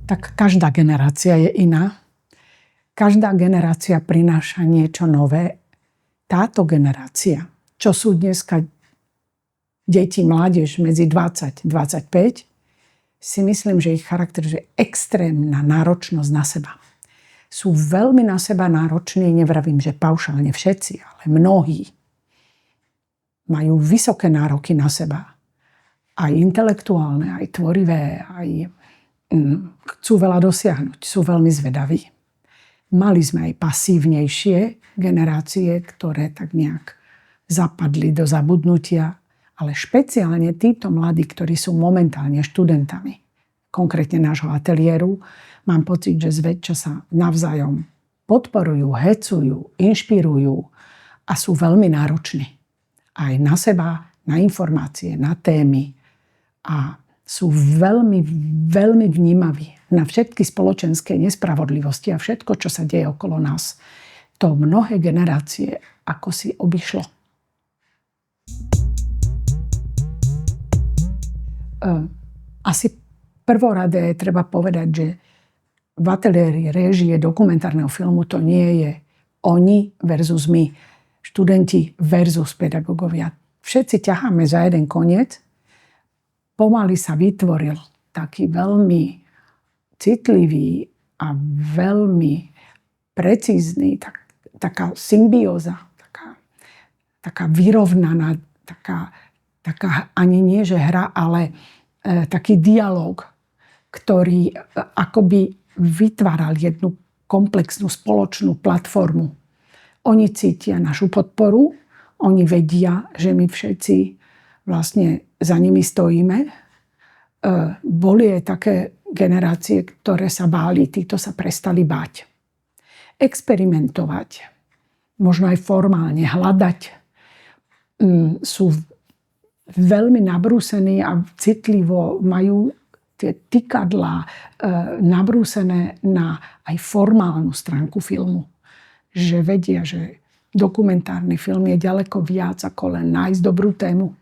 Tak každá generácia je iná. Každá generácia prináša niečo nové. Táto generácia, čo sú dneska deti, mládež medzi 20 a 25, si myslím, že ich charakterizuje extrémna náročnosť na seba. Sú veľmi na seba nároční, nevravím, že paušálne všetci, ale mnohí majú vysoké nároky na seba. Aj intelektuálne, aj tvorivé, aj chcú veľa dosiahnuť, sú veľmi zvedaví. Mali sme aj pasívnejšie generácie, ktoré tak nejak zapadli do zabudnutia, ale špeciálne títo mladí, ktorí sú momentálne študentami, konkrétne nášho ateliéru, mám pocit, že zväčša sa navzájom podporujú, hecujú, inšpirujú a sú veľmi nároční. Aj na seba, na informácie, na témy a sú veľmi, veľmi vnímaví na všetky spoločenské nespravodlivosti a všetko, čo sa deje okolo nás. To mnohé generácie ako si obišlo. Asi prvoradé treba povedať, že v ateliéri réžie dokumentárneho filmu to nie je oni versus my, študenti versus pedagógovia. Všetci ťaháme za jeden koniec. Pomaly sa vytvoril taký veľmi citlivý a veľmi precízny, taká symbióza, taká vyrovnaná, taká ani nie že hra, ale taký dialóg, ktorý akoby vytváral jednu komplexnú spoločnú platformu. Oni cítia našu podporu, oni vedia, že my všetci vlastne za nimi stojíme. Boli aj také generácie, ktoré sa báli, títo sa prestali báť. Experimentovať, možno aj formálne hľadať. Sú veľmi nabrúsení a citlivo majú tie tykadlá nabrúsené na aj formálnu stránku filmu. Že vedia, že dokumentárny film je ďaleko viac ako len nájsť dobrú tému.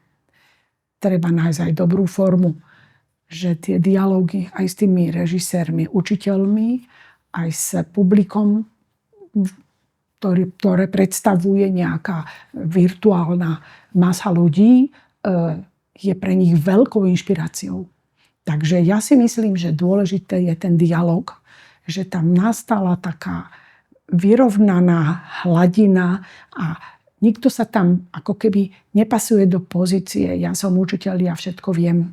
Treba nájsť aj dobrú formu. Že tie dialógy aj s tými režisérmi, učiteľmi, aj s publikom, ktoré predstavuje nejaká virtuálna masa ľudí, je pre nich veľkou inšpiráciou. Takže ja si myslím, že dôležité je ten dialóg, že tam nastala taká vyrovnaná hladina a nikto sa tam ako keby nepasuje do pozície ja som učiteľ, ja všetko viem.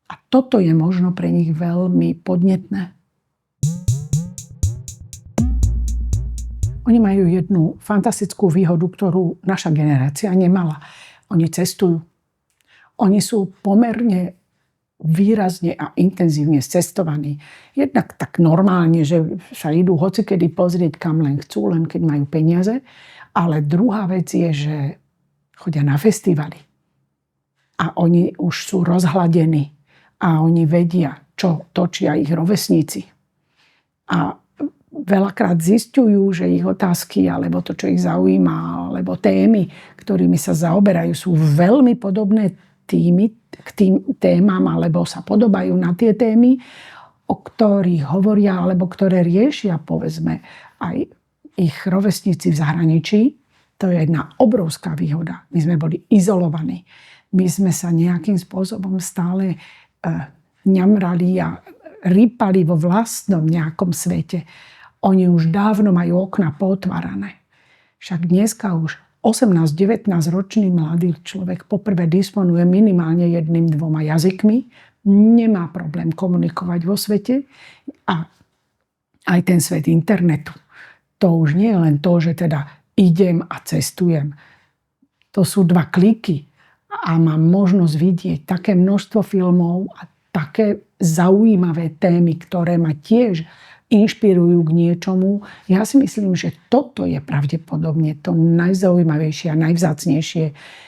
A toto je možno pre nich veľmi podnetné. Oni majú jednu fantastickú výhodu, ktorú naša generácia nemala. Oni cestujú. Oni sú pomerne výrazne a intenzívne cestovaní. Jednak tak normálne, že sa idú hocikedy pozrieť, kam len chcú, len keď majú peniaze. Ale druhá vec je, že chodia na festivaly. A oni už sú rozhladení. A oni vedia, čo točia ich rovesníci. A veľakrát zisťujú, že ich otázky, alebo to, čo ich zaujíma, alebo témy, ktorými sa zaoberajú, sú veľmi podobné k tým témam, alebo sa podobajú na tie témy, o ktorých hovoria, alebo ktoré riešia, povedzme, aj ich rovesníci v zahraničí. To je jedna obrovská výhoda. My sme boli izolovaní. My sme sa nejakým spôsobom stále ňamrali a rýpali vo vlastnom nejakom svete. Oni už dávno majú okná potvárané. Však dneska už 18-19 ročný mladý človek poprvé disponuje minimálne 1-2 jazykmi, nemá problém komunikovať vo svete a aj ten svet internetu. To už nie je len to, že teda idem a cestujem. To sú 2 kliky a mám možnosť vidieť také množstvo filmov a také zaujímavé témy, ktoré ma tiež inšpirujú k niečomu. Ja si myslím, že toto je pravdepodobne to najzaujímavejšie a najvzácnejšie.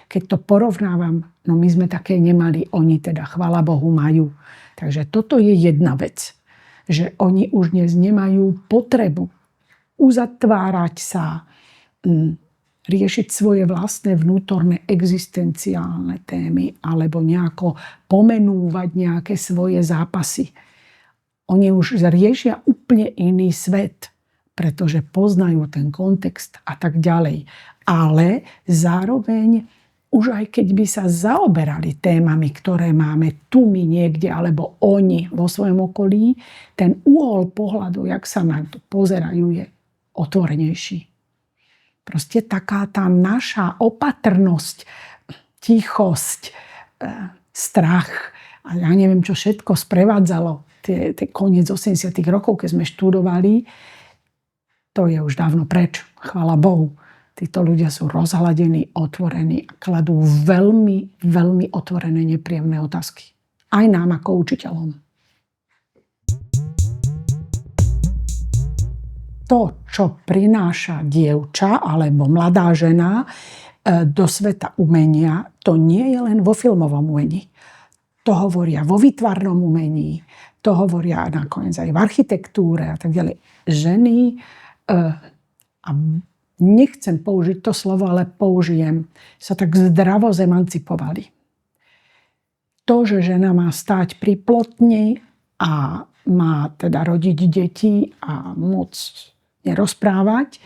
Keď to porovnávam, no my sme také nemali, oni teda, chvála Bohu, majú. Takže toto je jedna vec. Že oni už dnes nemajú potrebu uzatvárať sa, riešiť svoje vlastné vnútorné existenciálne témy alebo nejako pomenúvať nejaké svoje zápasy. Oni už riešia úplne iný svet, pretože poznajú ten kontext a tak ďalej. Ale zároveň už aj keď by sa zaoberali témami, ktoré máme tu my niekde, alebo oni vo svojom okolí, ten uhol pohľadu, jak sa na to pozerajú, je otvorenejší. Proste taká tá naša opatrnosť, tichosť, strach a ja neviem, čo všetko sprevádzalo tie koniec 80. rokov, keď sme študovali, to je už dávno preč. Chvála Bohu. Títo ľudia sú rozhladení, otvorení a kladú veľmi, veľmi otvorené, nepríjemné otázky. Aj nám ako učiteľom. To, čo prináša dievča alebo mladá žena do sveta umenia, to nie je len vo filmovom umení. To hovoria vo výtvarnom umení, to hovoria nakoniec aj v architektúre a tak ďalej. Ženy, a nechcem použiť to slovo, ale použijem, sa tak zdravo zemancipovali. To, že žena má stáť pri plotni a má teda rodiť deti a môcť nerozprávať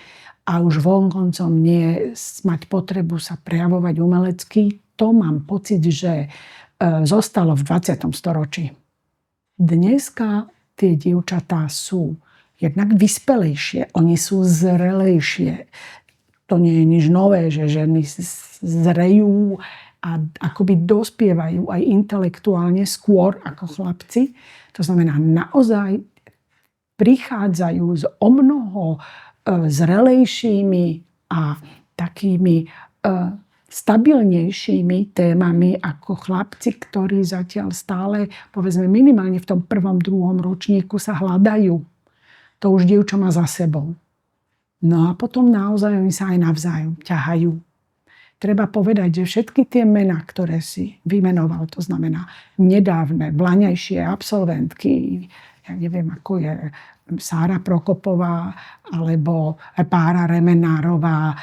a už vonkoncom nie mať potrebu sa prejavovať umelecky, to mám pocit, že zostalo v 20. storočí. Dneska tie dievčatá sú jednak vyspelejšie, oni sú zrelejšie. To nie je nič nové, že ženy zrejú a akoby dospievajú aj intelektuálne skôr ako chlapci. To znamená, naozaj prichádzajú s omnoho zrelejšími a takými stabilnejšími témami ako chlapci, ktorí zatiaľ stále, povedzme minimálne v tom 1., 2. ročníku sa hľadajú. To už dievča má za sebou. No a potom naozaj oni sa aj navzájom ťahajú. Treba povedať, že všetky tie mená, ktoré si vymenoval, to znamená nedávne, vlaňajšie absolventky, ja neviem, ako je Sára Prokopová alebo Bára Remenárová,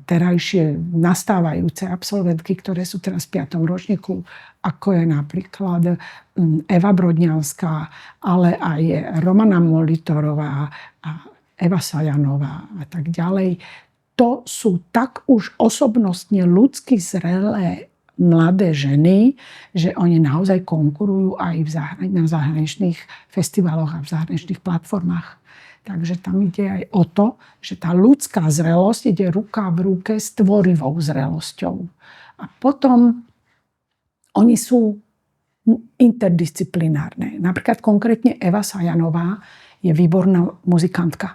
terajšie nastávajúce absolventky, ktoré sú teraz v 5. ročníku, ako je napríklad Eva Brodňanská, ale aj Romana Molitorová a Eva Sajanová a tak ďalej. To sú tak už osobnostne ľudsky zrelé mladé ženy, že oni naozaj konkurujú aj na zahraničných festivaloch a v zahraničných platformách. Takže tam ide aj o to, že tá ľudská zrelosť ide ruka v ruke s tvorivou zrelosťou. A potom oni sú interdisciplinárne. Napríklad konkrétne Eva Sajanová je výborná muzikantka,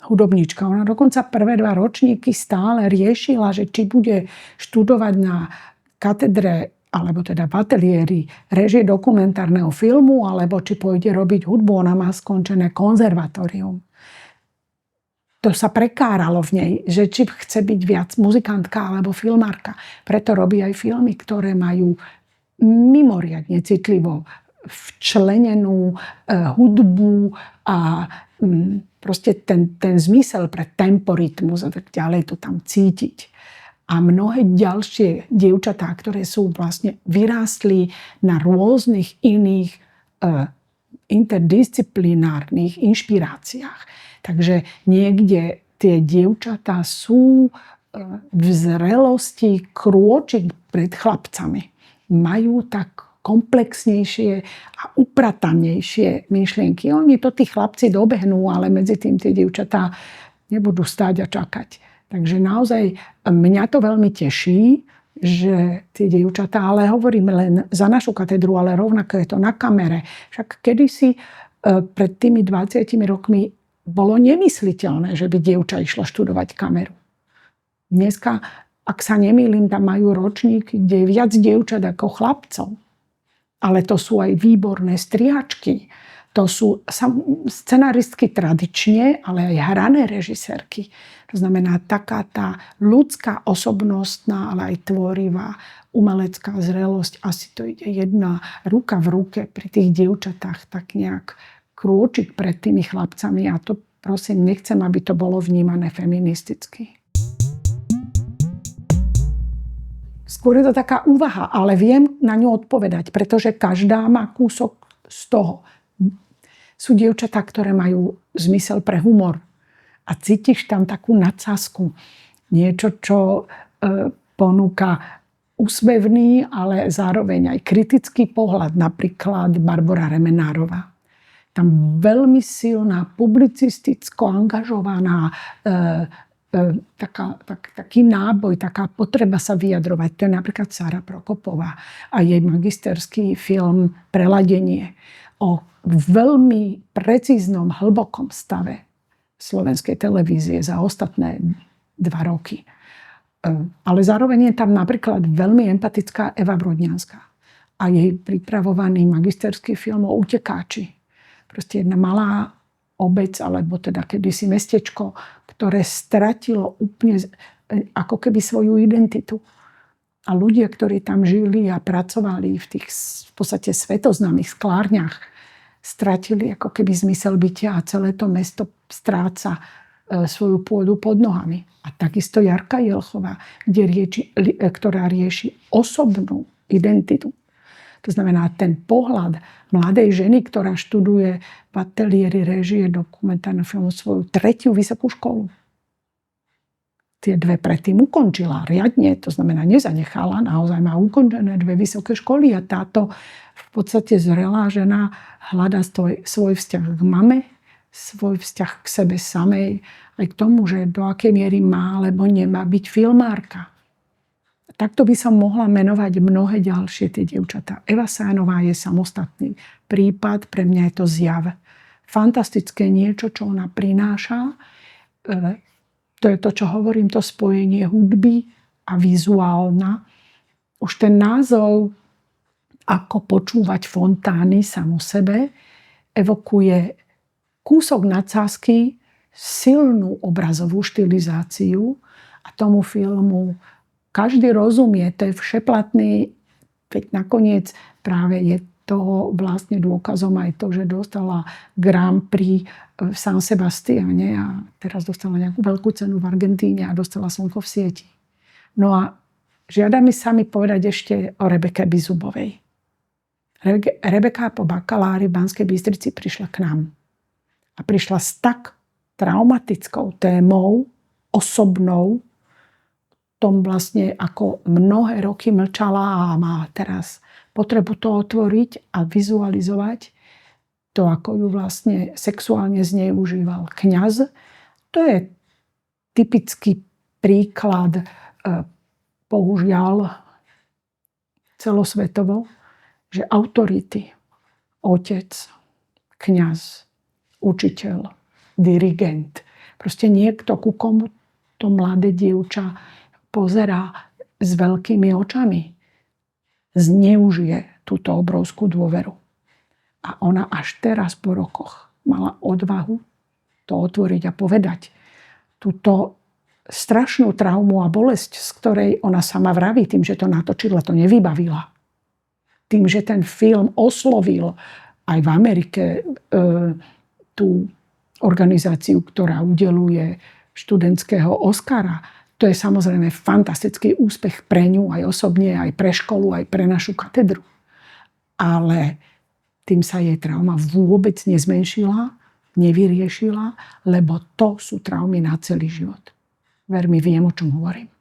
hudobníčka. Ona dokonca prvé 2 ročníky stále riešila, že či bude študovať na katedre, alebo teda v ateliéri réžie dokumentárneho filmu, alebo či pôjde robiť hudbu. Ona má skončené konzervatórium. To sa prekáralo v nej, že či chce byť viac muzikantka alebo filmárka. Preto robí aj filmy, ktoré majú mimoriadne citlivo včlenenú hudbu a proste ten zmysel pre temporytmus a tak ďalej to tam cítiť. A mnohé ďalšie dievčatá, ktoré sú vlastne vyrástli na rôznych iných interdisciplinárnych inšpiráciách. Takže niekde tie dievčatá sú v zrelosti krôčik pred chlapcami. Majú tak komplexnejšie a upratanejšie myšlienky. Oni to tí chlapci dobehnú, ale medzi tým tie dievčatá nebudú stáť a čakať. Takže naozaj mňa to veľmi teší, že tie dievčatá, ale hovorím len za našu katedru, ale rovnako je to na kamere. Však kedysi pred tými 20 rokmi bolo nemysliteľné, že by dievča išla študovať kameru. Dneska, ak sa nemýlim, tam majú ročníky, kde je viac dievčat ako chlapcov. Ale to sú aj výborné strihačky. To sú scenaristky tradične, ale aj hrané režisérky. To znamená taká tá ľudská, osobnostná, ale aj tvorivá umelecká zrelosť. Asi to ide jedna ruka v ruke pri tých dievčatách tak nejak krôčik pred tými chlapcami. A to prosím, nechcem, aby to bolo vnímané feministicky. Skôr je to taká úvaha, ale viem na ňu odpovedať, pretože každá má kúsok z toho. Sú dievčatá, ktoré majú zmysel pre humor. A cítiš tam takú nadsázku. Niečo, čo ponúka úsmevný, ale zároveň aj kritický pohľad. Napríklad Barbora Remenárová. Tam veľmi silná, publicisticko angažovaná, taký náboj, taká potreba sa vyjadrovať. To je napríklad Sára Prokopová a jej magisterský film Preladenie o veľmi precíznom, hlbokom stave slovenskej televízie za ostatné 2 roky. Ale zároveň je tam napríklad veľmi empatická Eva Brodňanská a jej pripravovaný magisterský film o utekáči. Proste jedna malá obec, alebo teda kedysi mestečko, ktoré stratilo úplne ako keby svoju identitu. A ľudia, ktorí tam žili a pracovali v tých v podstate svetoznámych sklárniach, stratili ako keby zmysel bytia a celé to mesto stráca svoju pôdu pod nohami. A takisto Jarka Jelchová, ktorá rieši osobnú identitu. To znamená, ten pohľad mladej ženy, ktorá študuje v ateliéri réžie dokumentárneho filmu svoju 3. vysokú školu. Tie 2 predtým ukončila riadne, to znamená nezanechala, naozaj má ukončené 2 vysoké školy a táto v podstate zrelá žena hľadá svoj vzťah k mame, svoj vzťah k sebe samej, aj k tomu, že do akej miery má alebo nemá byť filmárka. Takto by som mohla menovať mnohé ďalšie tie dievčatá. Eva Sánová je samostatný prípad, pre mňa je to zjav. Fantastické niečo, čo ona prináša. To je to, čo hovorím, to spojenie hudby a vizuálna. Už ten názov Ako počúvať fontány sám o sebe evokuje kúsok nadsázky, silnú obrazovú štilizáciu a tomu filmu každý rozumie, to je všeplatný, veď nakoniec práve je toho vlastne dôkazom aj to, že dostala Grand Prix v San Sebastiane a teraz dostala nejakú veľkú cenu v Argentíne a dostala Slnko v sieti. No a žiada mi sa povedať ešte o Rebeke Bizubovej. Rebeka po bakalári v Banskej Bystrici prišla k nám. A prišla s tak traumatickou témou, osobnou, tom vlastne ako mnohé roky mlčala a má teraz potrebu to otvoriť a vizualizovať to, ako ju vlastne sexuálne zneužíval kňaz. To je typický príklad, bohužiaľ celosvetovo, že autority, otec, kňaz, učiteľ, dirigent, proste niekto, ku komu to mladé dievča pozerá s veľkými očami, zneužije túto obrovskú dôveru. A ona až teraz po rokoch mala odvahu to otvoriť a povedať. Túto strašnú traumu a bolesť, z ktorej ona sama vraví, tým, že to natočila, to nevybavila. Tým, že ten film oslovil aj v Amerike tú organizáciu, ktorá udeluje študentského Oscara. To je samozrejme fantastický úspech pre ňu, aj osobne, aj pre školu, aj pre našu katedru. Ale tým sa jej trauma vôbec nezmenšila, nevyriešila, lebo to sú traumy na celý život. Ver mi, viem, o čom hovorím.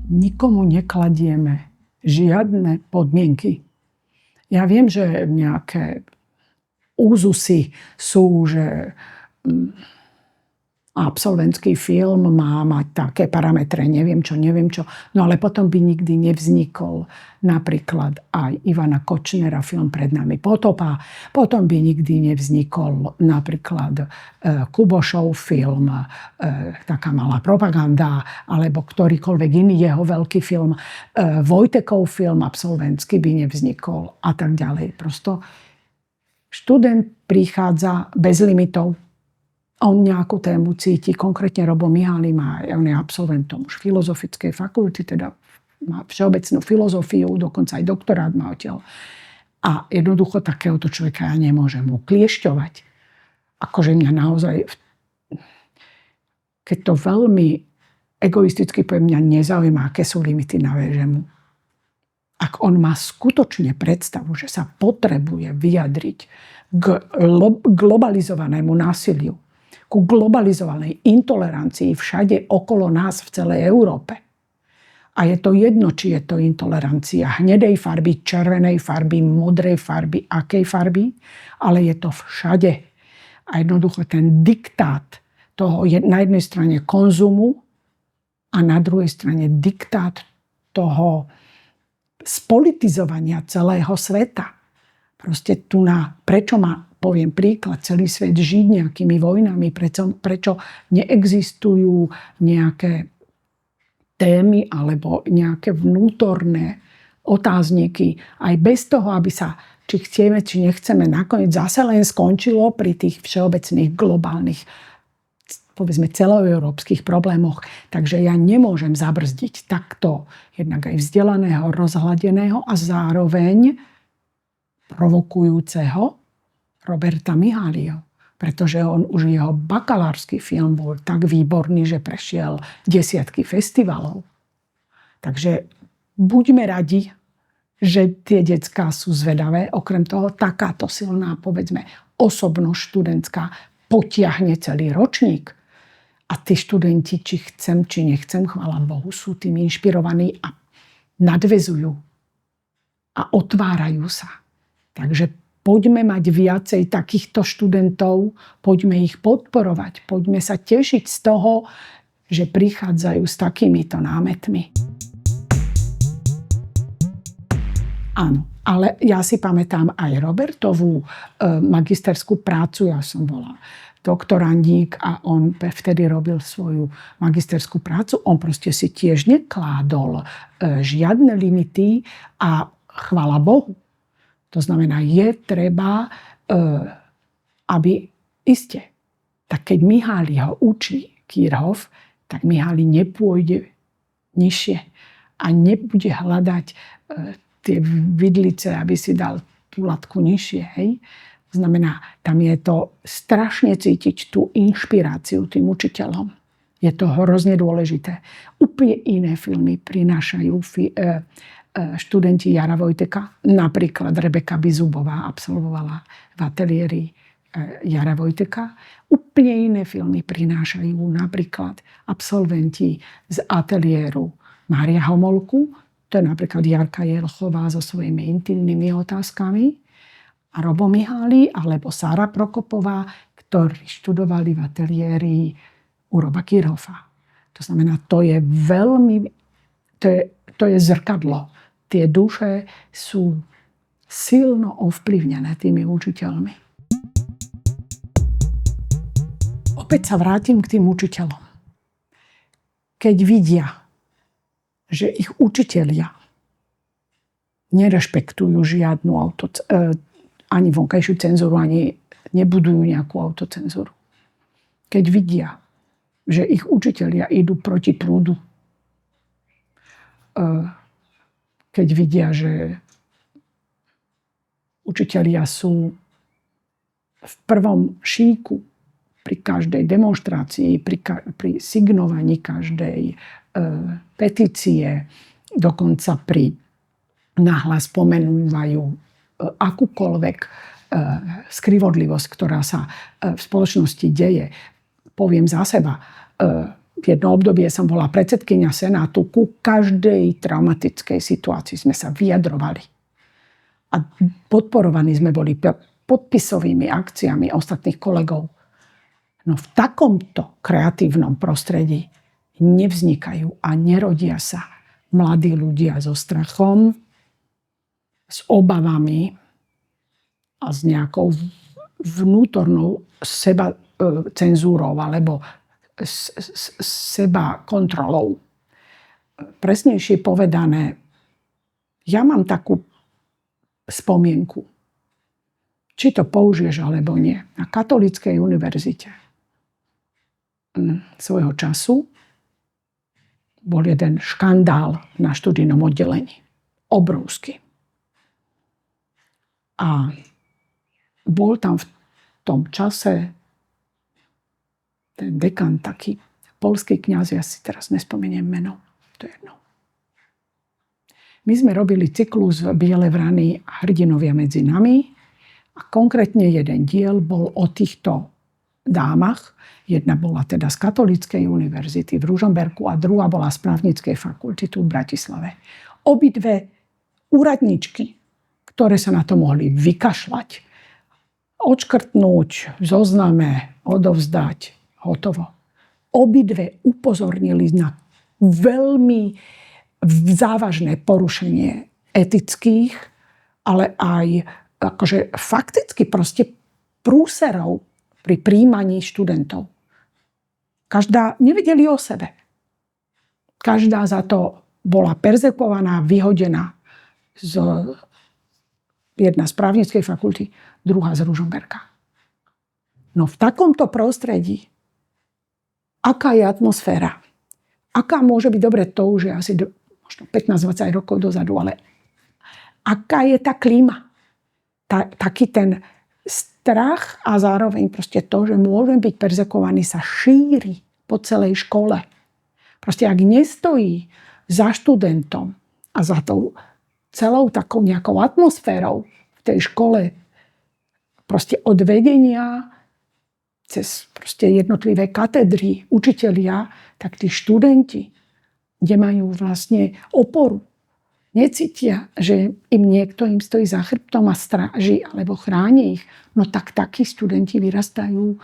Nikomu nekladieme žiadne podmienky. Ja viem, že nejaké úzusy sú, že absolventský film má mať také parametre, neviem čo. No ale potom by nikdy nevznikol napríklad aj Ivana Kočnera film Pred nami potopa. Potom by nikdy nevznikol napríklad Kubošov film Taká malá propaganda, alebo ktorýkoľvek iný jeho veľký film. Vojtekov film absolventský by nevznikol a tak ďalej. Prosto študent prichádza bez limitov. On nejakú tému cíti, konkrétne Robo Mihály on je absolventom už filozofickej fakulty, teda má všeobecnú filozofiu, dokonca aj doktorát má odtiaľ. A jednoducho takéhoto človeka ja nemôžem ukliešťovať. Akože mňa naozaj, keď to veľmi egoisticky poviem, mňa nezaujíma, aké sú limity na VŽMu. Ak on má skutočne predstavu, že sa potrebuje vyjadriť k globalizovanému násiliu, ku globalizovanej intolerancii všade okolo nás v celej Európe. A je to jedno, či je to intolerancia hnedej farby, červenej farby, modrej farby, akej farby, ale je to všade. A jednoducho ten diktát toho je na jednej strane konzumu a na druhej strane diktát toho spolitizovania celého sveta. Proste prečo má, poviem príklad, celý svet žiť nejakými vojnami, prečo neexistujú nejaké témy alebo nejaké vnútorné otázniky aj bez toho, aby sa, či chceme, či nechceme, nakoniec zase len skončilo pri tých všeobecných globálnych, povedzme celoeurópskych problémoch. Takže ja nemôžem zabrzdiť takto jednak aj vzdelaného, rozhladeného a zároveň provokujúceho Roberta Mihalieho. Pretože jeho bakalársky film bol tak výborný, že prešiel desiatky festivalov. Takže buďme radi, že tie decká sú zvedavé. Okrem toho, takáto silná, povedzme, osobnosť študentská potiahne celý ročník. A tí študenti, či chcem, či nechcem, chvála Bohu, sú tým inšpirovaní a nadväzujú a otvárajú sa. Takže poďme mať viacej takýchto študentov, poďme ich podporovať, poďme sa tešiť z toho, že prichádzajú s takýmito námetmi. Áno, ale ja si pamätám aj Robertovú magisterskú prácu, ja som bola doktorandík a on vtedy robil svoju magisterskú prácu. On proste si tiež nekládol žiadne limity a chvála Bohu. To znamená, je treba, aby iste. Tak keď Mihály ho učí Kirchhoff, tak Mihály nepôjde nižšie a nebude hľadať tie vidlice, aby si dal tú latku nižšie. Hej? To znamená, tam je to strašne cítiť tú inšpiráciu tým učiteľom. Je to hrozne dôležité. Úplne iné filmy prinášajú študenti Jara Vojteka. Napríklad Rebeka Bizubová absolvovala v ateliéri Jara Vojteka. Úplne iné filmy prinášajú napríklad absolventi z ateliéru Mária Homolku. To je napríklad Jarka Jelchová so svojimi intimnými otázkami. A Robo Mihály alebo Sára Prokopová, ktorí študovali v ateliéri u Roba Kirchhoffa. To znamená, to je zrkadlo. Tie duše sú silno ovplyvnené tými učiteľmi. Opäť sa vrátim k tým učiteľom. Keď vidia, že ich učitelia nerešpektujú žiadnu ani vonkajšiu cenzúru, ani nebudujú nejakú autocenzúru. Keď vidia, že ich učitelia idú proti prúdu, keď vidia, že učitelia sú v prvom šíku pri každej demonštrácii, pri signovaní každej petície, dokonca pri nahlas pomenúvajú akúkoľvek skrivodlivosť, ktorá sa v spoločnosti deje. Poviem za seba, v jedno obdobie som bola predsedkyňa Senátu, ku každej traumatickej situácii sme sa vyjadrovali. A podporovaní sme boli podpisovými akciami ostatných kolegov. No v takomto kreatívnom prostredí nevznikajú a nerodia sa mladí ľudia so strachom, s obavami a s nejakou vnútornou cenzúrou alebo seba kontrolou. Presnejšie povedané, ja mám takú spomienku, či to použiješ alebo nie. Na Katolíckej univerzite svojho času bol jeden škandál na študijnom oddelení. Obrovský. A bol tam v tom čase ten dekan taký, poľský kňaz, ja si teraz nespomeniem meno, to je jedno. My sme robili cyklus Biele vrany a hrdinovia medzi nami a konkrétne jeden diel bol o týchto dámach. Jedna bola teda z Katolíckej univerzity v Ružomberku a druhá bola z právnickej fakulty tu v Bratislave. Obidve úradničky, ktoré sa na to mohli vykašľať, odškrtnúť v zozname, odovzdať, hotovo. Obidve upozornili na veľmi závažné porušenie etických, ale aj akože fakticky proste prúserov pri príjmaní študentov. Každá nevedeli o sebe. Každá za to bola perzekvovaná, vyhodená. Jedna z právnickej fakulty, druhá z Ružomberka. No v takomto prostredí, aká je atmosféra? Aká môže byť dobre, to už je asi možno 15-20 rokov dozadu, ale aká je tá klíma? Taký ten strach a zároveň proste to, že môžem byť perzekovaný, sa šíri po celej škole. Proste ak nestojí za študentom a za tou celou takou nejakou atmosférou v tej škole, proste od vedenia cez proste jednotlivé katedry, učitelia, tak tí študenti, kde majú vlastne oporu, necítia, že im niekto im stojí za chrbtom a stráži alebo chráni ich, no tak takí študenti vyrastajú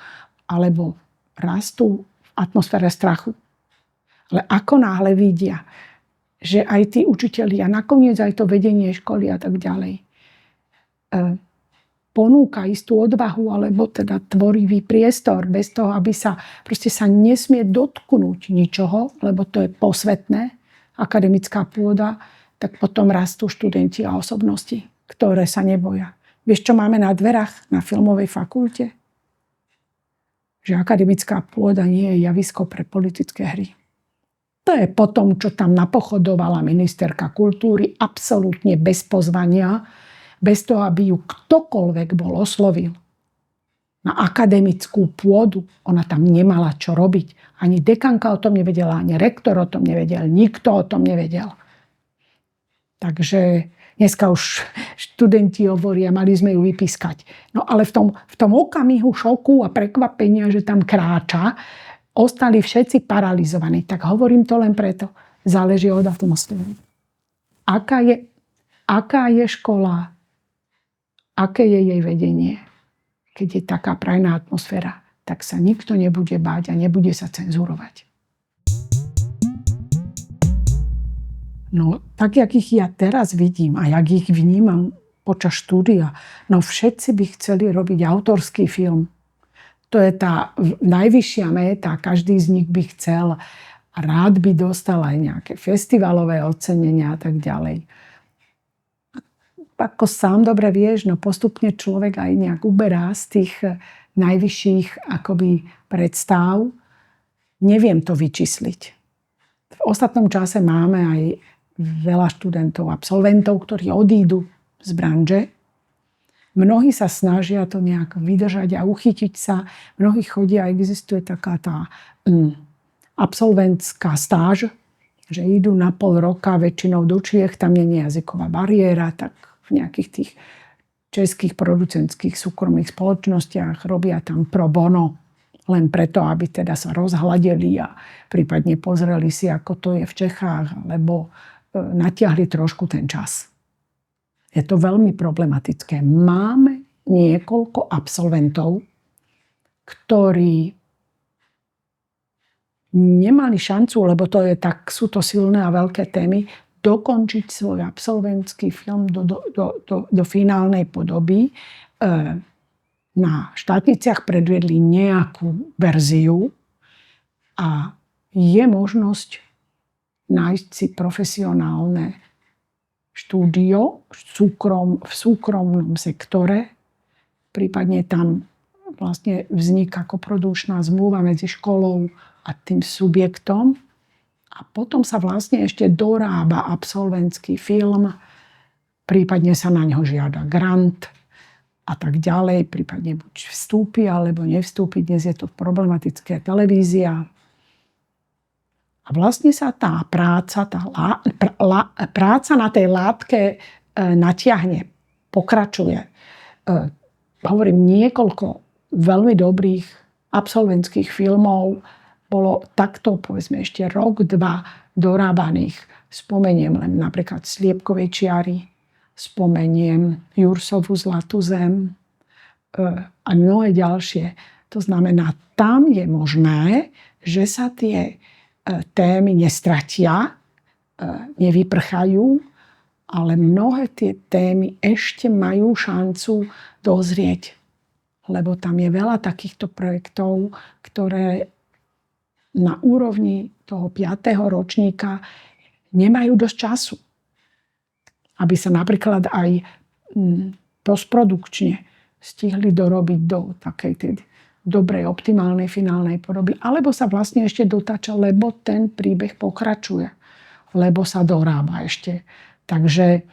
alebo rastú v atmosfére strachu. Ale ako náhle vidia, že aj tí učitelia, nakoniec aj to vedenie školy a tak ďalej, ponúka istú odvahu alebo teda tvorivý priestor bez toho, aby sa nesmie dotknúť ničoho, lebo to je posvetné, akademická pôda, tak potom rastú študenti a osobnosti, ktoré sa neboja. Vieš, čo máme na dverách na filmovej fakulte? Že akademická pôda nie je javisko pre politické hry. To je po tom, čo tam napochodovala ministerka kultúry, absolútne bez pozvania, bez toho, aby ju ktokoľvek bol oslovil. Na akademickú pôdu ona tam nemala čo robiť. Ani dekanka o tom nevedela, ani rektor o tom nevedel, nikto o tom nevedel. Takže dneska už študenti hovoria, mali sme ju vypískať. No ale v tom okamihu šoku a prekvapenia, že tam kráča, ostali všetci paralizovaní. Tak hovorím to len preto. Záleží od atmosféry. Aká je škola? Aké je jej vedenie? Keď je taká prajná atmosféra, tak sa nikto nebude báť a nebude sa cenzurovať. No, tak, jak ich ja teraz vidím a jak ich vnímam počas štúdia, no všetci by chceli robiť autorský film. To je tá najvyššia méta, každý z nich by chcel a rád by dostal aj nejaké festivalové ocenenia a tak ďalej. Ako sám dobre vieš, no postupne človek aj nejak uberá z tých najvyšších akoby predstav. Neviem to vyčísliť. V ostatnom čase máme aj veľa študentov, absolventov, ktorí odídu z branže. Mnohí sa snažia to nejak vydržať a uchytiť sa. Mnohí chodia, existuje taká tá absolventská stáž, že idú na pol roka väčšinou do Čiech, tam nie je jazyková bariéra, tak v nejakých tých českých producentských súkromných spoločnostiach robia tam pro bono, len preto, aby teda sa rozhľadeli a prípadne pozreli si, ako to je v Čechách, alebo natiahli trošku ten čas. Je to veľmi problematické. Máme niekoľko absolventov, ktorí nemali šancu, lebo sú to silné a veľké témy, dokončiť svoj absolventský film do finálnej podoby. Na štátniciach predviedli nejakú verziu a je možnosť nájsť si profesionálne štúdio v súkromnom sektore. Prípadne tam vlastne vzniká koprodukčná zmluva medzi školou a tým subjektom. A potom sa vlastne ešte dorába absolventský film, prípadne sa na ňo žiada grant a tak ďalej, prípadne buď vstúpi alebo nevstúpi. Dnes je to problematické, televízia. A vlastne sa tá práca, práca na tej látke natiahne, pokračuje. Hovorím, niekoľko veľmi dobrých absolventských filmov bolo takto, povedzme, ešte rok, dva dorábaných. Spomeniem len napríklad Sliepkovej čiary, spomeniem Jursovu Zlatú zem a mnohé ďalšie. To znamená, tam je možné, že sa tie témy nestratia, nevyprchajú, ale mnohé tie témy ešte majú šancu dozrieť. Lebo tam je veľa takýchto projektov, ktoré na úrovni toho 5. ročníka nemajú dosť času. Aby sa napríklad aj postprodukčne stihli dorobiť do takej tej dobrej, optimálnej finálnej podoby. Alebo sa vlastne ešte dotáča, lebo ten príbeh pokračuje. Lebo sa dorába ešte. Takže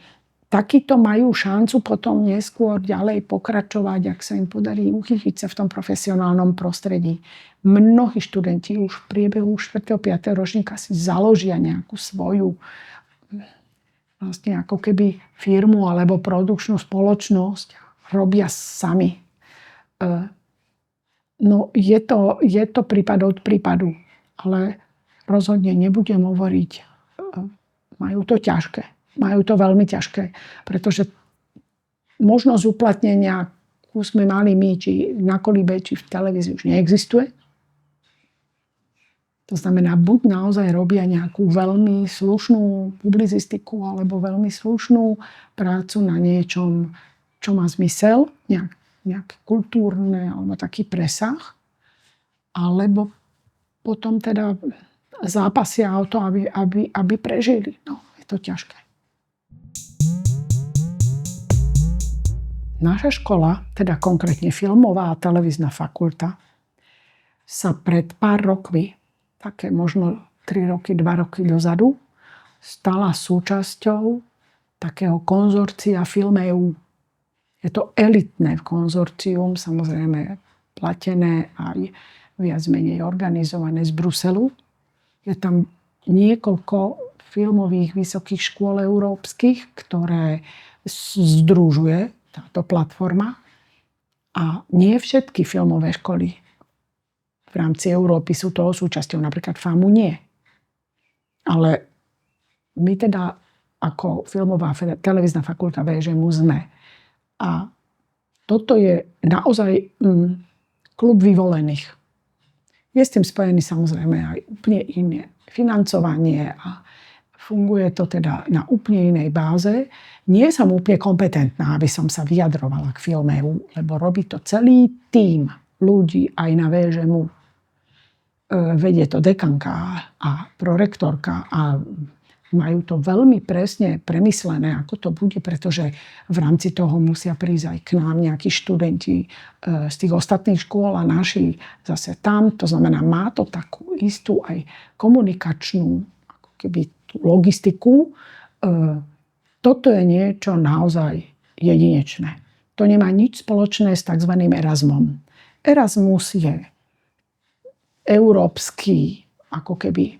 takíto majú šancu potom neskôr ďalej pokračovať, ak sa im podarí uchytiť sa v tom profesionálnom prostredí. Mnohí študenti už v priebehu 4. 5. ročníka si založia nejakú svoju vlastne ako keby firmu alebo produkčnú spoločnosť. Robia sami. No je to prípad od prípadu, ale rozhodne nebudem hovoriť, majú to ťažké. Majú to veľmi ťažké, pretože možnosť uplatnenia, akú sme mali my, či na kolíbe, či v televízii, už neexistuje. To znamená, buď naozaj robia nejakú veľmi slušnú publicistiku alebo veľmi slušnú prácu na niečom, čo má zmysel, nejaké kultúrne alebo taký presah, alebo potom teda zápasia o to, aby prežili. No, je to ťažké. Naša škola, teda konkrétne filmová a televízna fakulta, sa pred pár rokmi, také možno 3 roky, 2 roky dozadu, stala súčasťou takého konzorcia Film.eu. Je to elitné konzorcium, samozrejme platené aj viac menej organizované z Bruselu. Je tam niekoľko filmových vysokých škôl európskych, ktoré združuje táto platforma. A nie všetky filmové školy v rámci Európy sú toho súčasťou. Napríklad FAMU nie. Ale my teda ako filmová televízna fakulta VŽMU sme. A toto je naozaj klub vyvolených. Je s tým spojený samozrejme aj úplne iné financovanie a funguje to teda na úplne inej báze. Nie som úplne kompetentná, aby som sa vyjadrovala k Film.eu, lebo robí to celý tím ľudí aj na VŽMU. Vedie to dekanka a prorektorka a majú to veľmi presne premyslené, ako to bude, pretože v rámci toho musia prísť aj k nám nejakí študenti z tých ostatných škôl a naši zase tam. To znamená, má to takú istú aj komunikačnú ako keby tú logistiku. Toto je niečo naozaj jedinečné. To nemá nič spoločné s tzv. Erasmom. Erasmus je európsky, ako keby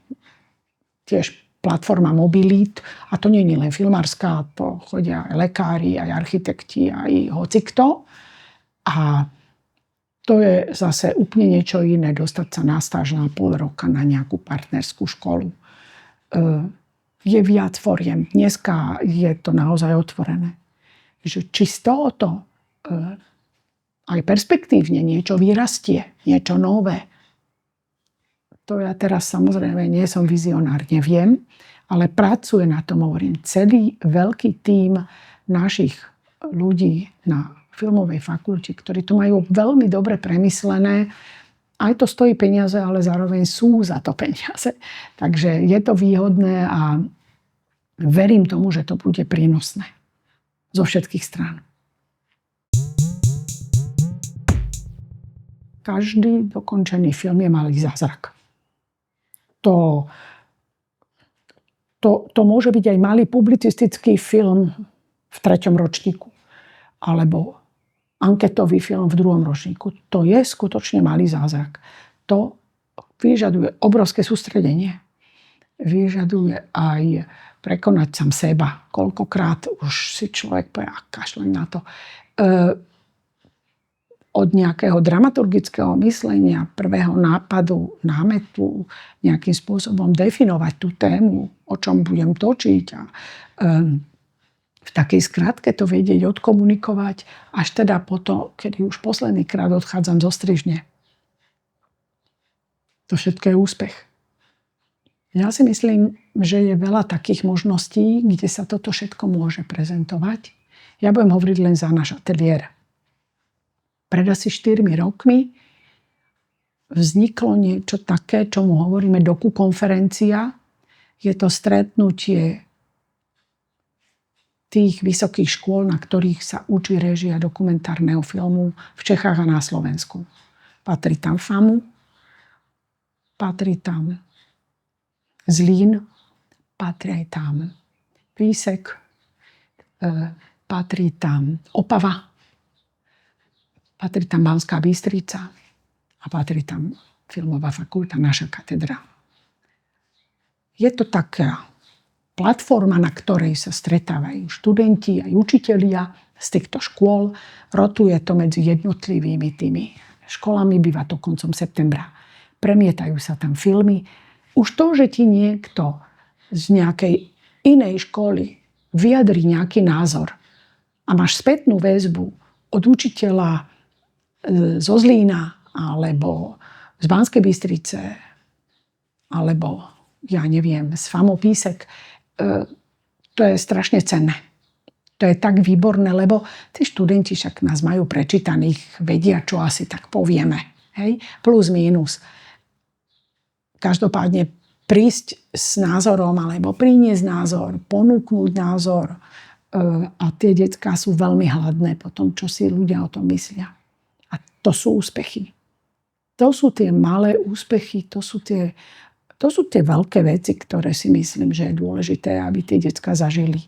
tiež platforma mobilít. A to nie je len filmárska, to chodia aj lekári, aj architekti, aj hocikto. A to je zase úplne niečo iné, dostať sa na stáž na pol roka na nejakú partnerskú školu. Je viac foriem. Dneska je to naozaj otvorené. Či z tohoto aj perspektívne niečo vyrastie, niečo nové. To ja teraz samozrejme nie som vizionár, neviem, ale pracuje na tom, hovorím, celý veľký tím našich ľudí na filmovej fakulte, ktorí to majú veľmi dobre premyslené. Aj to stojí peniaze, ale zároveň sú za to peniaze. Takže je to výhodné a verím tomu, že to bude prínosné zo všetkých strán. Každý dokončený film je malý zázrak. To môže byť aj malý publicistický film v 3. ročníku. Alebo anketový film v 2. ročníku. To je skutočne malý zázrak. To vyžaduje obrovské sústredenie. vyžaduje aj prekonať sám seba. Koľkokrát už si človek povie, kašľaň na to. Od nejakého dramaturgického myslenia, prvého nápadu, námetu, nejakým spôsobom definovať tú tému, o čom budem točiť a v takej skratke to vedieť odkomunikovať, až teda potom, kedy už posledný krát odchádzam zo strižne. To všetko je úspech. Ja si myslím, že je veľa takých možností, kde sa toto všetko môže prezentovať. Ja budem hovoriť len za náš ateliér. Pred asi 4 rokmi vzniklo niečo také, čomu hovoríme dokukonferencia. Je to stretnutie tých vysokých škôl, na ktorých sa učí réžia dokumentárneho filmu v Čechách a na Slovensku. Patrí tam FAMU, patrí tam Zlín, patrí aj tam Písek, patrí tam Opava, patrí tam Banská Bystrica a patrí tam Filmová fakulta, naša katedra. Je to taká platforma, na ktorej sa stretávajú študenti aj učitelia z týchto škôl. Rotuje to medzi jednotlivými tými školami, býva to koncom septembra. Premietajú sa tam filmy. Už to, že ti niekto z nejakej inej školy vyjadrí nejaký názor a máš spätnú väzbu od učiteľa zo Zlína alebo z Banskej Bystrice alebo ja neviem, z FAMU Písek, to je strašne cenné. To je tak výborné, lebo tí študenti však nás majú prečítaných, vedia, čo asi tak povieme. Hej? Plus, mínus. Každopádne prísť s názorom alebo priniesť názor, ponúknuť názor a tie decká sú veľmi hladné po tom, čo si ľudia o tom myslia. A to sú úspechy. To sú tie malé úspechy, to sú tie veľké veci, ktoré si myslím, že je dôležité, aby tie decká zažili.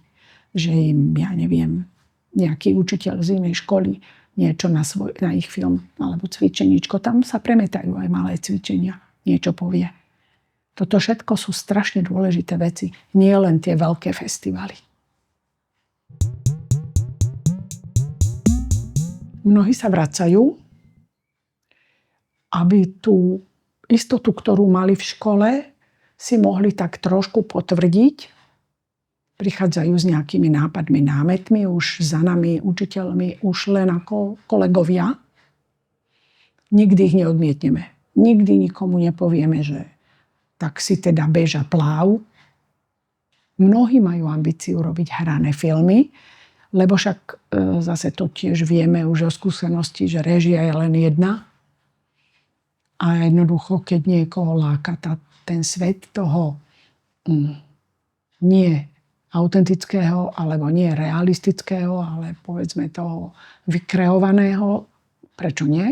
Že im, ja neviem, nejaký učiteľ z inej školy niečo na ich film alebo cvičeníčko, tam sa premietajú aj malé cvičenia, niečo povie. Toto všetko sú strašne dôležité veci, nie len tie veľké festivaly. Mnohí sa vracajú, aby tú istotu, ktorú mali v škole, si mohli tak trošku potvrdiť. Prichádzajú s nejakými nápadmi, námetmi, už za nami, učiteľmi, už len ako kolegovia. Nikdy ich neodmietneme. Nikdy nikomu nepovieme, že tak si teda beža pláv. Mnohí majú ambíciu robiť hrané filmy, lebo však zase to tiež vieme už o skúsenosti, že réžia je len jedna. A jednoducho, keď niekoho láka ten svet toho nie autentického, alebo nie realistického, ale povedzme toho vykreovaného, prečo nie?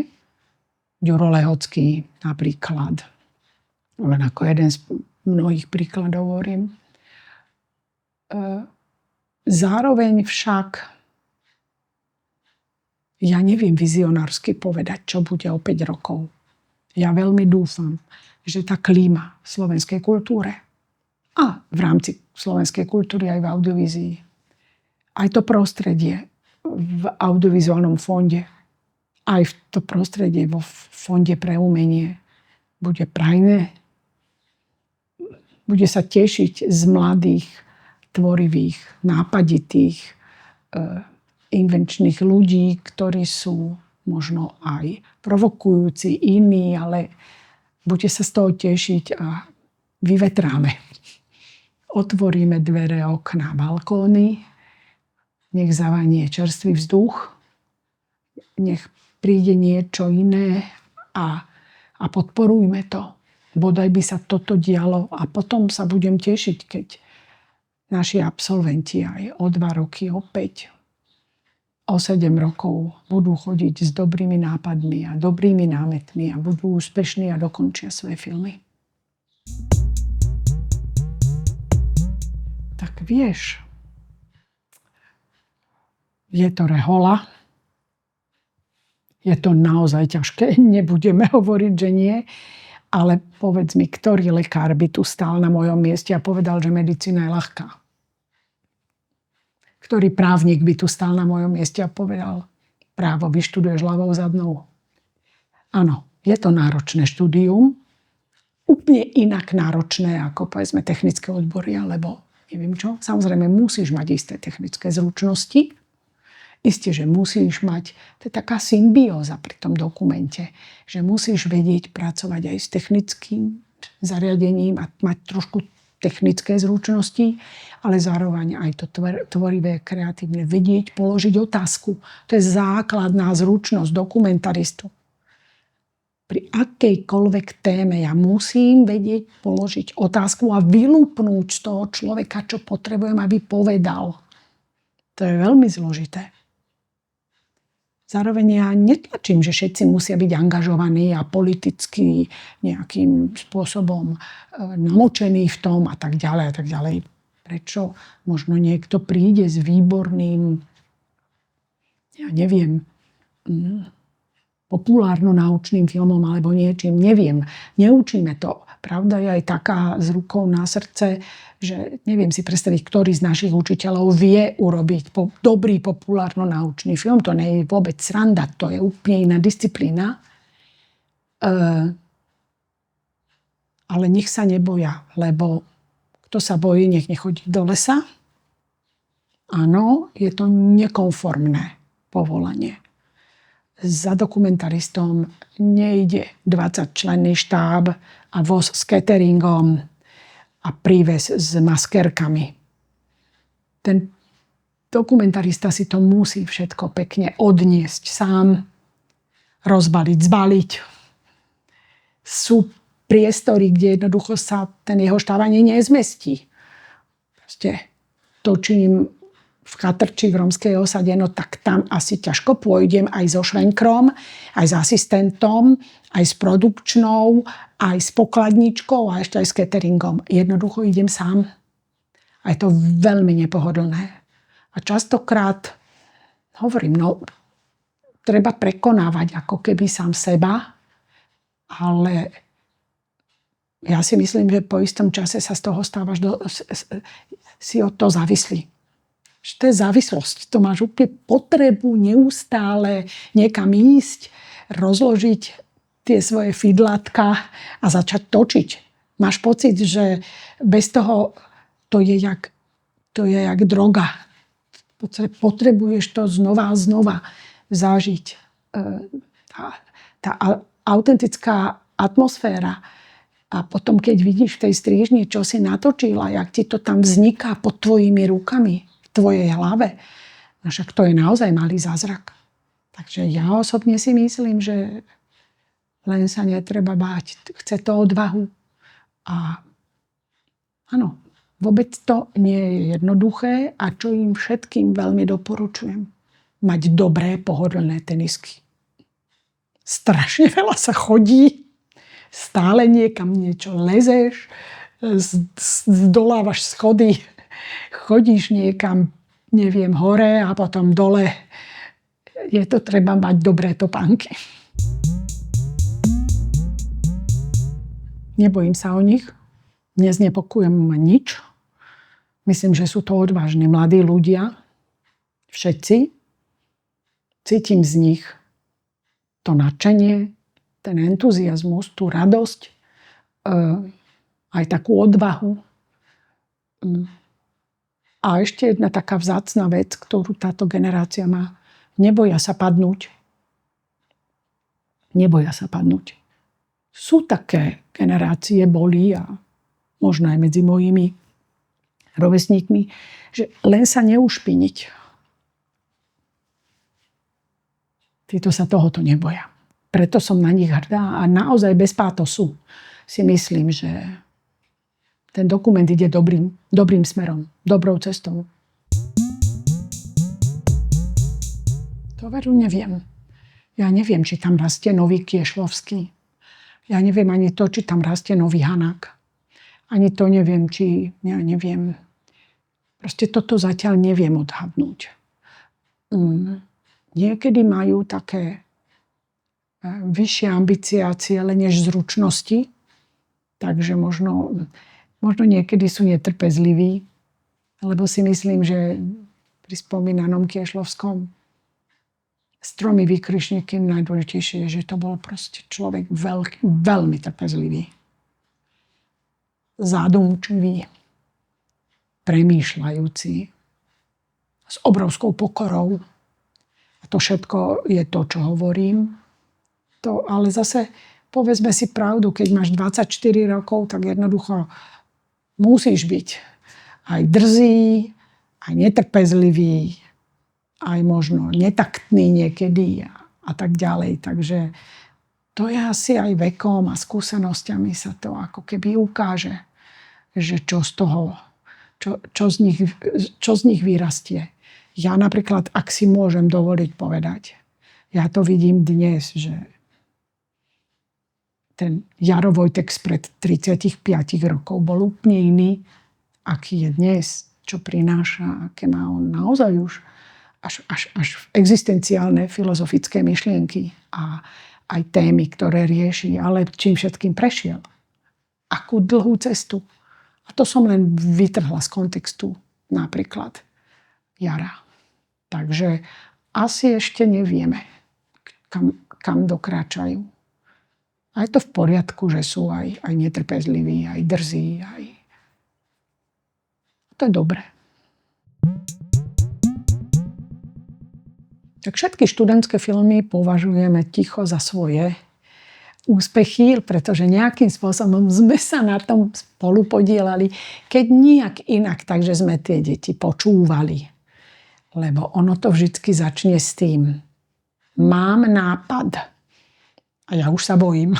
Ďuro Lehocký napríklad. Len ako jeden z mnohých príkladov hovorím. Zároveň však ja neviem vizionársky povedať, čo bude o 5 rokov. Ja veľmi dúfam, že tá klíma v slovenskej kultúre a v rámci slovenskej kultúry aj v audiovízii, aj to prostredie v audiovizuálnom fonde, aj to prostredie vo fonde pre umenie bude prajné. Bude sa tešiť z mladých, tvorivých, nápaditých, invenčných ľudí, ktorí sú možno aj provokujúci, iní, ale bude sa z toho tešiť a vyvetráme. Otvoríme dvere, okná, balkóny, nech zavanie čerstvý vzduch, nech príde niečo iné a podporujme to. Bodaj by sa toto dialo a potom sa budem tešiť, keď naši absolventi aj o 2 roky, o 5, o 7 rokov budú chodiť s dobrými nápadmi a dobrými námetmi a budú úspešní a dokončia svoje filmy. Tak vieš, je to rehoľa, je to naozaj ťažké, nebudeme hovoriť, že nie. Ale povedz mi, ktorý lekár by tu stál na mojom mieste a povedal, že medicína je ľahká? Ktorý právnik by tu stál na mojom mieste a povedal, právo vyštuduješ ľavou zadnou? Áno, je to náročné štúdium, úplne inak náročné ako povedzme technické odbory alebo neviem čo. Samozrejme musíš mať isté technické zručnosti. Isté, že musíš mať, to je taká symbióza pri tom dokumente, že musíš vedieť pracovať aj s technickým zariadením a mať trošku technické zručnosti, ale zároveň aj to tvorivé, kreatívne, vedieť položiť otázku. To je základná zručnosť dokumentaristu. Pri akejkoľvek téme ja musím vedieť položiť otázku a vylúpnúť z toho človeka, čo potrebujem, aby povedal. To je veľmi zložité. Zároveň ja netlačím, že všetci musia byť angažovaní a politicky nejakým spôsobom namočení v tom a tak ďalej a tak ďalej. Prečo možno niekto príde s výborným, ja neviem, populárno-naučným filmom alebo niečím, neviem. Neučíme to. Pravda je aj taká s rukou na srdce, že neviem si predstaviť, ktorý z našich učiteľov vie urobiť dobrý populárno-naučný film. To nie je vôbec sranda, to je úplne iná disciplína. Ale nech sa neboja, lebo kto sa bojí, nech nechodí do lesa. Áno, je to nekonformné povolanie. Za dokumentaristom nejde 20-členný štáb a voz s cateringom a príves s maskérkami. Ten dokumentarista si to musí všetko pekne odniesť sám, rozbaliť, zbaliť. Sú priestory, kde jednoducho sa ten jeho štáb ani nezmestí. Proste točím v Chatrči, v romskej osade, no tak tam asi ťažko pôjdem aj so švenkrom, aj s asistentom, aj s produkčnou, aj s pokladničkou a ešte aj s cateringom. Jednoducho idem sám. A je to veľmi nepohodlné. A častokrát hovorím, no treba prekonávať ako keby sám seba, ale ja si myslím, že po istom čase sa z toho stávaš si od toho závislý. Že to je závislosť. To máš úplne potrebu neustále niekam ísť, rozložiť tie svoje fidlátka a začať točiť. Máš pocit, že bez toho to je jak droga. Potrebuješ to znova a znova zažiť. Tá autentická atmosféra. A potom, keď vidíš v tej strižni, čo si natočila, jak ti to tam vzniká pod tvojimi rukami, tvojej hlave. No však to je naozaj malý zázrak. Takže ja osobne si myslím, že len sa netreba báť. Chce to odvahu. A áno, vôbec to nie je jednoduché a čo im všetkým veľmi doporučujem. Mať dobré, pohodlné tenisky. Strašne veľa sa chodí. Stále niekam niečo lezeš. Zdolávaš schody. Chodíš niekam, neviem, hore a potom dole. Je to treba mať dobré topánky. Nebojím sa o nich. Neznepokojujem ma nič. Myslím, že sú to odvážni mladí ľudia. Všetci. Cítim z nich to nadšenie, ten entuziazmus, tú radosť, aj takú odvahu. A ešte jedna taká vzácna vec, ktorú táto generácia má. Neboja sa padnúť. Neboja sa padnúť. Sú také generácie, boli a možno aj medzi mojimi rovesníkmi, že len sa neušpiniť. Títo sa tohoto neboja. Preto som na nich hrdá a naozaj bez pátosu si myslím, že ten dokument ide dobrým smerom, dobrou cestou. To veru neviem. Ja neviem, či tam rastie nový Kiešlovský. Ja neviem ani to, či tam rastie nový Hanák. Ani to neviem, ja neviem. Proste toto zatiaľ neviem odhadnúť. Niekedy majú také vyššie ambície a ciele než zručnosti. Takže možno niekedy sú netrpezliví, lebo si myslím, že pri spomínanom Kiešlovskom stromy výkričníky najdôležitejšie je, že to bol proste človek veľmi trpezlivý. Zadumčivý, premýšľajúci, s obrovskou pokorou. A to všetko je to, čo hovorím. Ale zase povedzme si pravdu, keď máš 24 rokov, tak jednoducho musíš byť aj drzý, aj netrpezlivý, aj možno netaktný niekedy a tak ďalej. Takže to je asi aj vekom a skúsenosťami sa to ako keby ukáže, že čo z nich vyrastie. Ja napríklad, ak si môžem dovoliť povedať, ja to vidím dnes, že ten Jaro Vojtek spred 35 rokov bol úplne iný, aký je dnes, čo prináša, aké má on naozaj už až existenciálne filozofické myšlienky a aj témy, ktoré rieši, ale čím všetkým prešiel. Akú dlhú cestu. A to som len vytrhla z kontextu napríklad Jara. Takže asi ešte nevieme, kam dokráčajú. A je to v poriadku, že sú aj netrpezliví, aj drzí. To je dobré. Tak všetky študentské filmy považujeme ticho za svoje úspechy, pretože nejakým spôsobom sme sa na tom spolu podielali. Keď nijak inak, takže sme tie deti počúvali. Lebo ono to vždycky začne s tým. Mám nápad. A ja už sa bojím.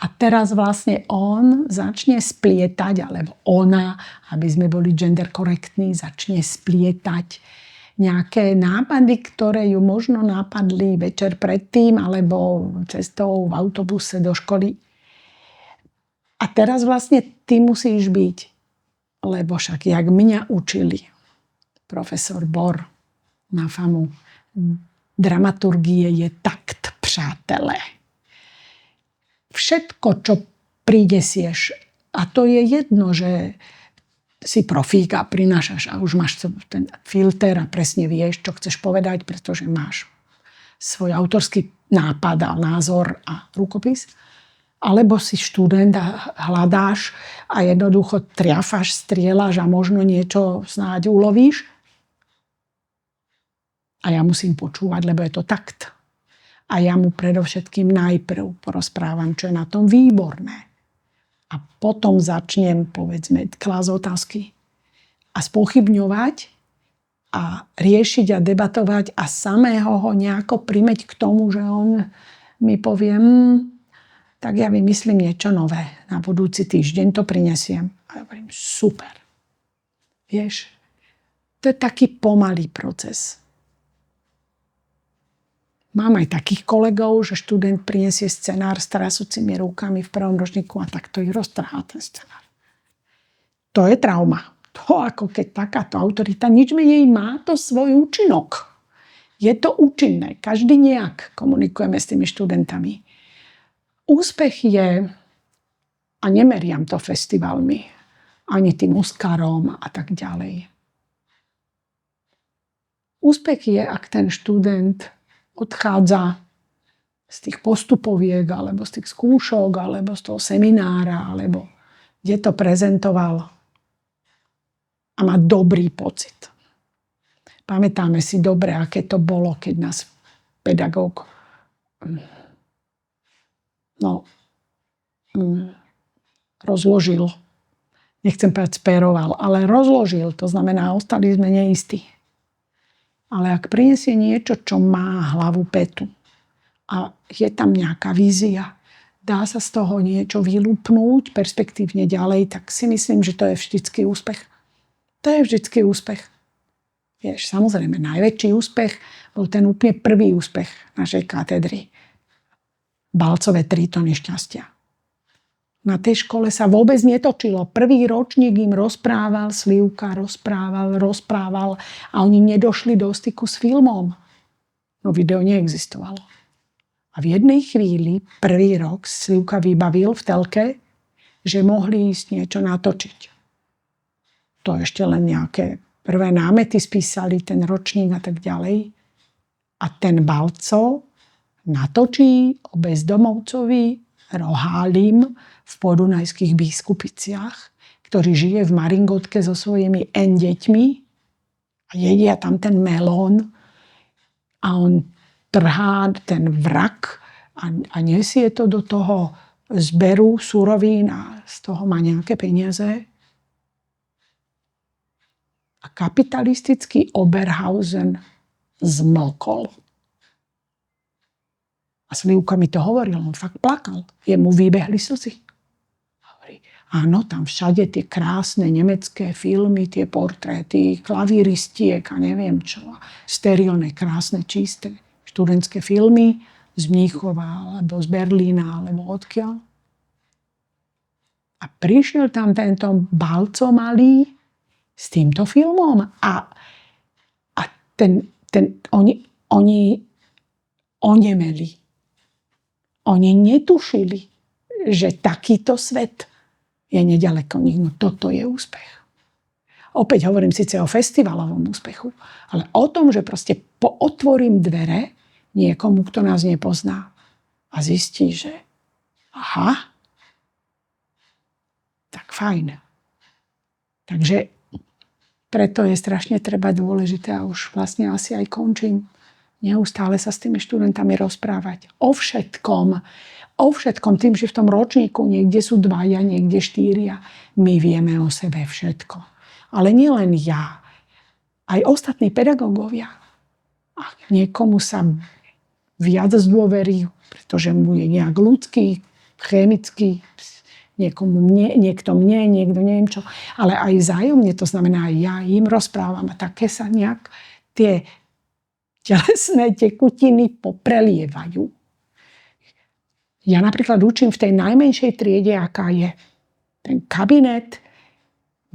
A teraz vlastne on začne splietať, alebo ona, aby sme boli gender korektní, začne splietať nejaké nápady, ktoré ju možno napadli večer predtým, alebo cestou v autobuse do školy. A teraz vlastne ty musíš byť, lebo však jak mňa učili profesor Bor na FAMu, dramaturgie je takt, přátelé. Všetko, čo prinesieš, a to je jedno, že si profík a prinášaš a už máš ten filter a presne vieš, čo chceš povedať, pretože máš svoj autorský nápad a názor a rukopis. Alebo si študent a hľadáš a jednoducho triafáš, strieľaš a možno niečo snáď ulovíš. A ja musím počúvať, lebo je to takt. A ja mu predovšetkým najprv porozprávam, čo je na tom výborné. A potom začnem, povedzme, klásť otázky a spochybňovať a riešiť a debatovať a samého ho nejako primeť k tomu, že on mi povie, tak ja vymyslím niečo nové. Na budúci týždeň to prinesiem. A ja hovorím, super. Vieš, to je taký pomalý proces. Mám aj takých kolegov, že študent prinesie scenár s trasúcimi rukami v prvom ročníku a takto ich roztrhá ten scenár. To je trauma. To ako keď takáto autorita nič menej má to svoj účinok. Je to účinné. Každý nejak komunikujeme s tými študentami. Úspech je, a nemeriam to festivalmi, ani tým Oscarom a tak ďalej. Úspech je, ak ten študent odchádza z tých postupoviek, alebo z tých skúšok, alebo z toho seminára, alebo kde to prezentoval a má dobrý pocit. Pamätáme si dobre, aké to bolo, keď nás pedagóg rozložil. Nechcem povedať spéroval, ale rozložil. To znamená, ostali sme neistí. Ale ak prinesie niečo, čo má hlavu petu a je tam nejaká vízia, dá sa z toho niečo vylúpnúť perspektívne ďalej, tak si myslím, že to je vždycky úspech. To je vždycky úspech. Vieš, samozrejme, najväčší úspech bol ten úplne prvý úspech našej katedry. Balcové 3 tony šťastia. Na tej škole sa vôbec netočilo. Prvý ročník im rozprával, Slivka rozprával a oni nedošli do styku s filmom. No video neexistovalo. A v jednej chvíli, prvý rok, Slivka vybavil v telke že mohli ísť niečo natočiť. To ešte len nejaké prvé námety spísali, ten ročník a tak ďalej. A ten Balco natočí o bezdomovcovi Rohálim v podunajských Biskupiciach, ktorý žije v Maringotke so svojimi deťmi a jedia tam ten melón a on trhá ten vrak a nesie to do toho zberu surovín a z toho má nejaké peniaze. A kapitalistický Oberhausen zmlkol. A Slivka mi to hovoril, on fakt plakal. Jemu vybehli slzy. Hovorí, áno, tam všade tie krásne nemecké filmy, tie portréty, klaviristiek a neviem čo. Sterilné, krásne, čisté študentské filmy z Mníchova, alebo z Berlína, alebo odkiaľ. A prišiel tam tento Balco malý s týmto filmom a oni onemeli. Oni netušili, že takýto svet je nedaleko nich. No toto je úspech. Opäť hovorím síce o festivalovom úspechu, ale o tom, že proste pootvorím dvere niekomu, kto nás nepozná a zistí, že aha, tak fajn. Takže preto je strašne treba dôležité a už vlastne asi aj končím. Neustále sa s tými študentami rozprávať. O všetkom, tým, že v tom ročníku niekde sú 2, niekde 4. My vieme o sebe všetko. Ale nielen ja. Aj ostatní pedagógovia. A niekomu sa viac zdôverí, pretože mu je nejak ľudský, chemický, niekto mne, niekto neviem čo. Ale aj vzájomne, to znamená, aj ja im rozprávam a také sa nejak tie telesné tekutiny poprelievajú. Ja napríklad učím v tej najmenšej triede, aká je. Ten kabinet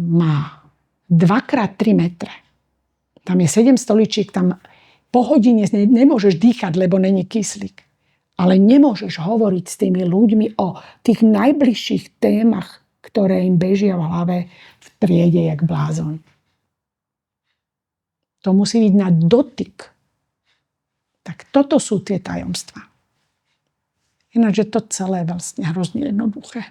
má 2x3 metre. Tam je 7 stoličiek, tam po hodine nemôžeš dýchať, lebo není kyslík. Ale nemôžeš hovoriť s tými ľuďmi o tých najbližších témach, ktoré im bežia v hlave v triede jak blázon. To musí byť na dotyk. Tak toto sú tie tajomstvá. Ináč je to celé vlastne hrozne jednoduché.